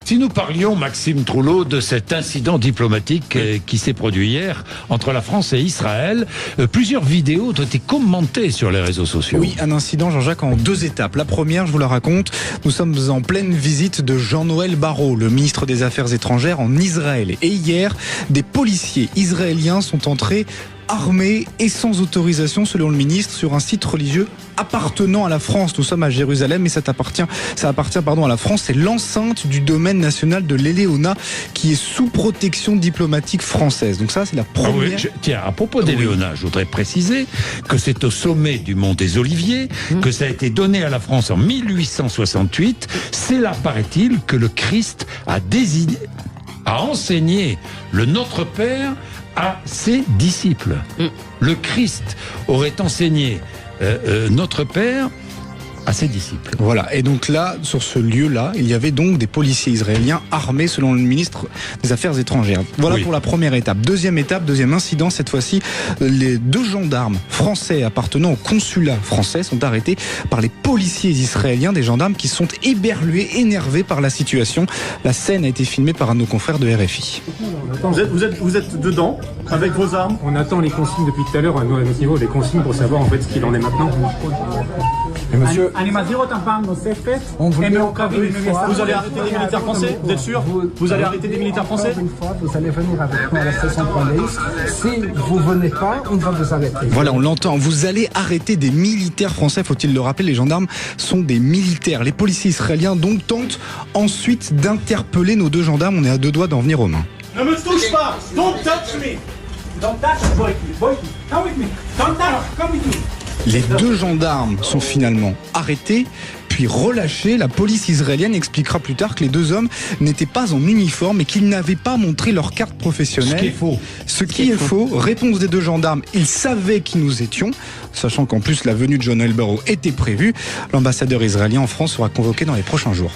Si nous parlions, Maxime Trouleau, de cet incident diplomatique qui s'est produit hier entre la France et Israël, plusieurs vidéos ont été commentées sur les réseaux sociaux. Oui, un incident, Jean-Jacques, en 2 étapes. La première, je vous la raconte, nous sommes en pleine visite de Jean-Noël Barrot, le ministre des Affaires étrangères en Israël. Et hier, des policiers israéliens sont entrés armés et sans autorisation, selon le ministre, sur un site religieux appartenant à la France. Nous sommes à Jérusalem et ça appartient à la France. C'est l'enceinte du domaine national de l'Éléona qui est sous protection diplomatique française. Donc ça, c'est la première. Tiens, à propos d'Éléona, je voudrais préciser que c'est au sommet du Mont des Oliviers que ça a été donné à la France en 1868. C'est là, paraît-il, que le Christ a enseigné le Notre Père à ses disciples. Le Christ aurait enseigné Notre Père à ses disciples. Voilà, et donc là, sur ce lieu-là, il y avait donc des policiers israéliens armés selon le ministre des Affaires étrangères. Voilà pour la première étape. Deuxième incident, cette fois-ci, les 2 gendarmes français appartenant au consulat français sont arrêtés par les policiers israéliens, des gendarmes qui sont éberlués, énervés par la situation. La scène a été filmée par un de nos confrères de RFI. Vous êtes dedans, avec vos armes. On attend les consignes depuis tout à l'heure à notre niveau, les consignes pour savoir en fait ce qu'il en est maintenant. Et monsieur, on voulait encore une fois. Vous allez arrêter des militaires français, vous êtes sûr? Vous allez arrêter des militaires français? une fois, vous allez venir avec nous à la station de police. Si vous venez pas, on va vous arrêter. Voilà, on l'entend. Vous allez arrêter des militaires français, faut-il le rappeler. Les gendarmes sont des militaires. Les policiers israéliens donc tentent ensuite d'interpeller nos 2 gendarmes. On est à 2 doigts d'en venir aux mains. Ne me touche pas! Don't touch me! Don't touch me, boy. Come with me. Don't touch, come with me. Les 2 gendarmes sont finalement arrêtés, puis relâchés. La police israélienne expliquera plus tard que les 2 hommes n'étaient pas en uniforme et qu'ils n'avaient pas montré leur carte professionnelle. Ce qui est faux. Ce qui est faux. Réponse des 2 gendarmes, ils savaient qui nous étions, sachant qu'en plus la venue de Jean-Noël Barrot était prévue. L'ambassadeur israélien en France sera convoqué dans les prochains jours.